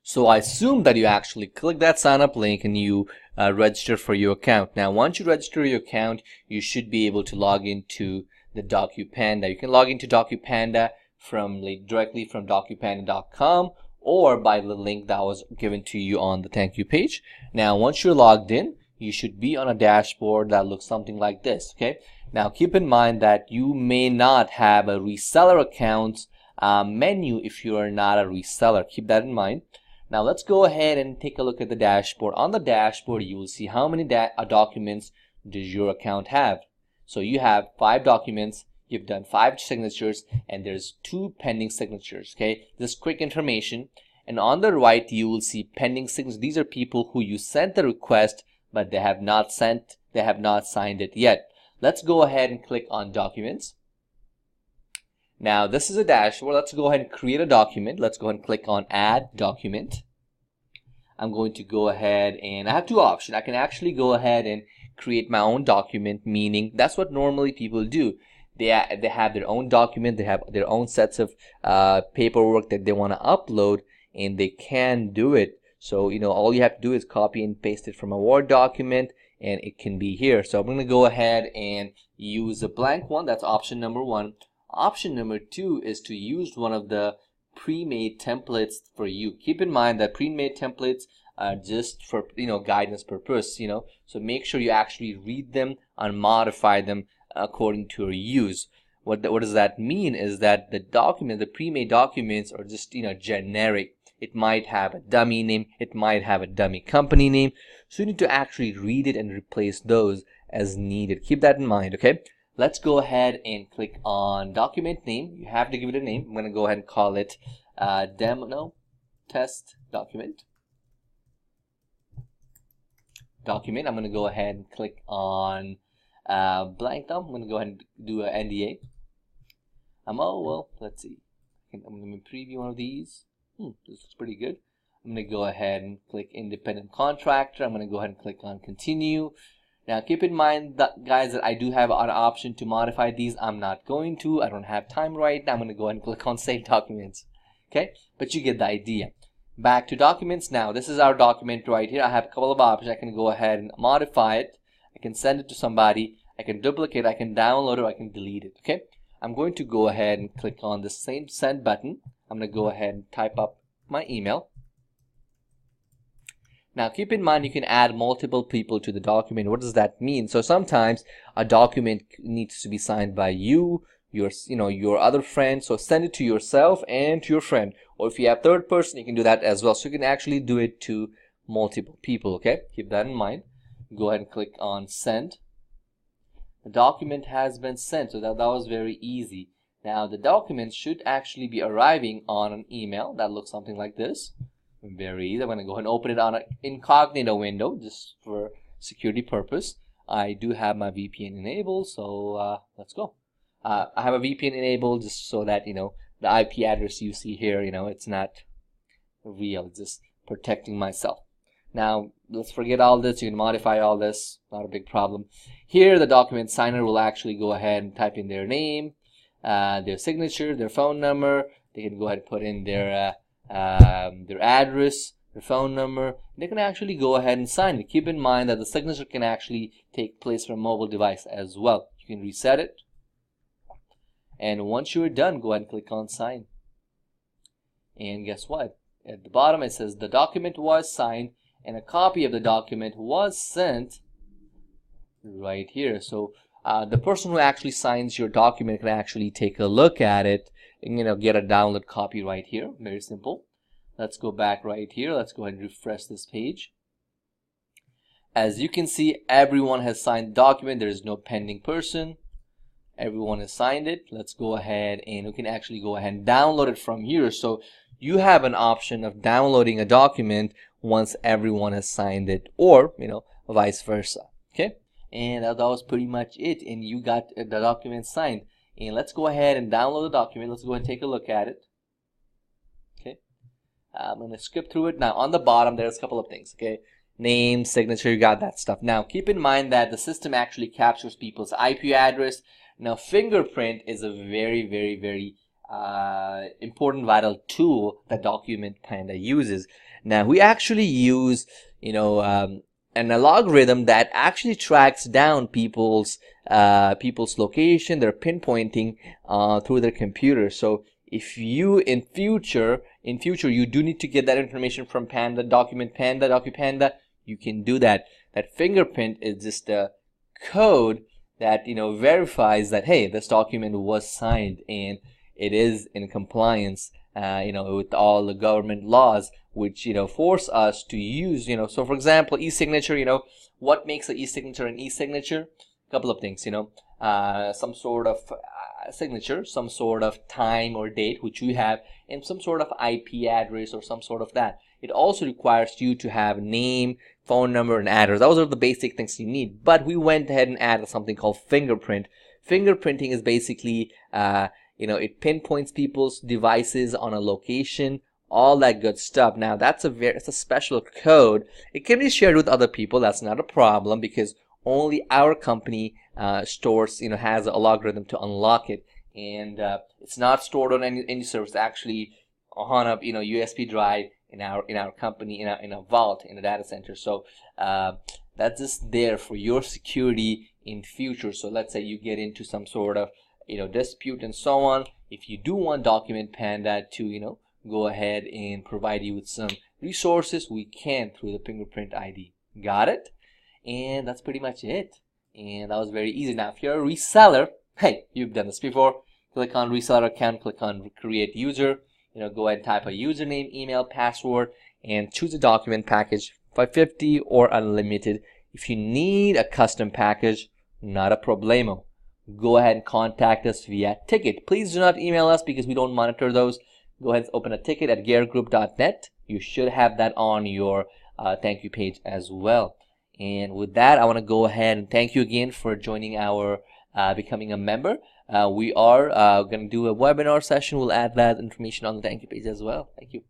So I assume that you actually click that sign up link and you register for your account. Now once you register your account, you should be able to log into the DocuPanda. You can log into DocuPanda directly from DocuPanda.com or by the link that was given to you on the thank you page. Now once you're logged in, you should be on a dashboard that looks something like this. Okay, now keep in mind that you may not have a reseller account menu if you are not a reseller. Keep that in mind. Now let's go ahead and take a look at the dashboard. On the dashboard, you will see how many documents does your account have. So you have 5 documents, you've done 5 signatures, and there's 2 pending signatures. Okay, this quick information. And on the right, you will see pending signatures. These are people who you sent the request, but they have not signed it yet. Let's go ahead and click on documents. Now this is a dashboard. Let's go ahead and create a document. Let's go ahead and click on add document. I'm going to go ahead and I have 2 options. I can actually go ahead and create my own document, meaning that's what normally people do. They have their own document, they have their own sets of paperwork that they want to upload, and they can do it. So all you have to do is copy and paste it from a Word document and it can be here. So I'm going to go ahead and use a blank one. That's option number 1. Option number 2 is to use one of the pre-made templates for you. Keep in mind that pre-made templates are just for guidance purpose. So make sure you actually read them and modify them according to your use. What does that mean is that the pre-made documents are just generic. It might have a dummy name, it might have a dummy company name, so you need to actually read it and replace those as needed. Keep that in mind. Okay, let's go ahead and click on document name. You have to give it a name. I'm going to go ahead and call it demo test document. I'm going to go ahead and click on blank now. I'm going to go ahead and do an NDA. Oh well, let's see. I'm going to preview one of these. This looks pretty good. I'm going to go ahead and click independent contractor. I'm going to go ahead and click on continue. Now keep in mind that, guys, that I do have an option to modify these. I'm not going to. I don't have time right now. I'm going to go ahead and click on save documents. Okay, but you get the idea. Back to documents now. This is our document right here. I have a couple of options. I can go ahead and modify it. I can send it to somebody. I can duplicate. I can download it. Or I can delete it. Okay, I'm going to go ahead and click on the same send button. I'm going to go ahead and type up my email. Now keep in mind you can add multiple people to the document. What does that mean? So sometimes a document needs to be signed by you, your other friend. So send it to yourself and to your friend. Or if you have third person, you can do that as well. So you can actually do it to multiple people. Okay, keep that in mind. Go ahead and click on send. The document has been sent. So that was very easy. Now the document should actually be arriving on an email that looks something like this. Very easy. I'm going to go ahead and open it on an incognito window just for security purpose. I do have my VPN enabled, so let's go. I have a VPN enabled just so that the IP address you see here, it's not real. It's just protecting myself. Now let's forget all this. You can modify all this. Not a big problem. Here the document signer will actually go ahead and type in their name, their signature, their phone number. They can go ahead and put in their address, their phone number. They can actually go ahead and sign it. Keep in mind that the signature can actually take place from a mobile device as well. You can reset it, and once you're done, go ahead and click on sign. And guess what? At the bottom it says the document was signed and a copy of the document was sent right here. So the person who actually signs your document can actually take a look at it and get a download copy right here. Very simple. Let's go back right here. Let's go ahead and refresh this page. As you can see, everyone has signed the document. There is no pending person. Everyone has signed it. Let's go ahead and we can actually go ahead and download it from here. So you have an option of downloading a document once everyone has signed it, or vice versa. Okay, and that was pretty much it, and you got the document signed. And let's go ahead and download the document. Let's go ahead and take a look at it. Okay, I'm going to skip through it. Now on the bottom there's a couple of things. Okay, name, signature, you got that stuff. Now keep in mind that the system actually captures people's IP address. Now fingerprint is a very important vital tool that DocuPanda uses. Now we actually use an algorithm that actually tracks down people's location, their pinpointing through their computer. So if you in future you do need to get that information from DocuPanda, you can do that. That fingerprint is just a code that verifies that, hey, this document was signed and it is in compliance with all the government laws, which force us to use so for example, e-signature. What makes an e-signature an e-signature? A couple of things. Some sort of signature, some sort of time or date which you have, and some sort of IP address or some sort of that. It also requires you to have name, phone number, and address. Those are the basic things you need. But we went ahead and added something called fingerprint. Fingerprinting is basically it pinpoints people's devices on a location, all that good stuff. Now that's it's a special code. It can be shared with other people. That's not a problem, because only our company stores has an algorithm to unlock it, and it's not stored on any service. It's actually on a USB drive in our company, in a vault in a data center. So that's just there for your security in future. So let's say you get into some sort of dispute and so on. If you do want DocuPanda to go ahead and provide you with some resources, we can through the fingerprint ID. Got it? And that's pretty much it. And that was very easy. Now if you're a reseller, hey, you've done this before. Click on reseller account, click on create user, go ahead and type a username, email, password, and choose a document package, 550 or unlimited. If you need a custom package, not a problemo. Go ahead and contact us via ticket. Please do not email us because we don't monitor those. Go ahead and open a ticket at geargroup.net. You should have that on your thank you page as well. And with that, I want to go ahead and thank you again for joining our becoming a member. We are going to do a webinar session. We'll add that information on the thank you page as well. Thank you.